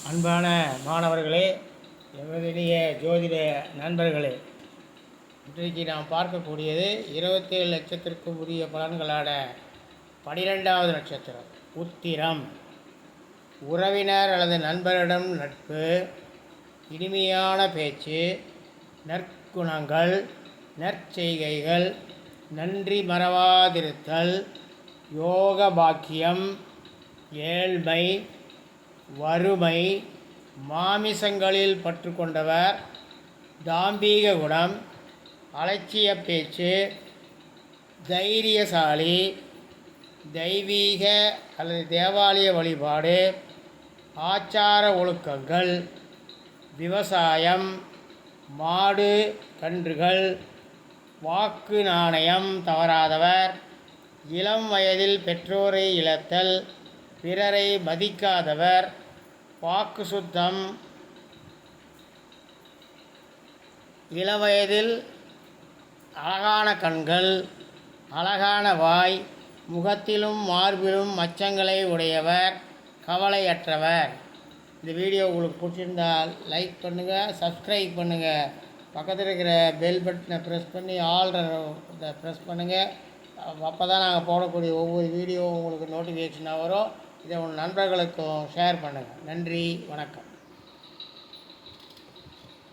அன்பான மாணவர்களே, எமதினிய ஜோதிட நண்பர்களே, இன்றைக்கு நாம் பார்க்கக்கூடியது 27 நட்சத்திற்கு உரிய பலன்களான 12வது நட்சத்திரம் உத்திரம். உறவினர் அல்லது நண்பரிடம் நட்பு, இனிமையான பேச்சு, நற்குணங்கள், நற்செய்கைகள், நன்றி மறவாதிருத்தல், யோக பாக்கியம், ஏழ்மை, வறுமை, மாமிசங்களில் பற்று கொண்டவர், தாம்பீக குணம், அலட்சிய பேச்சு, தைரியசாலி, தெய்வீக அல்லது தேவாலய வழிபாடு, ஆச்சார ஒழுக்கங்கள், விவசாயம், மாடு கன்றுகள், வாக்கு நாணயம் தவறாதவர், இளம் வயதில் பெற்றோரை இழத்தல், பிறரை மதிக்காதவர், வாக்கு சுத்தம், இளவயதில் அழகான கண்கள், அழகான வாய், முகத்திலும் மார்பிலும் மச்சங்களை உடையவர், கவலையற்றவர். இந்த வீடியோ உங்களுக்கு பிடிச்சிருந்தால் லைக் பண்ணுங்கள், சப்ஸ்கிரைப் பண்ணுங்கள், பக்கத்தில் இருக்கிற பெல் பட்டனை ப்ரெஸ் பண்ணி ஆல்ரை ப்ரெஸ் பண்ணுங்கள். அப்போ தான் நாங்கள் போடக்கூடிய ஒவ்வொரு வீடியோவும் உங்களுக்கு நோட்டிஃபிகேஷனாக வரும். இதை உங்கள் நண்பர்களுக்கும் ஷேர் பண்ணுங்கள். நன்றி, வணக்கம்.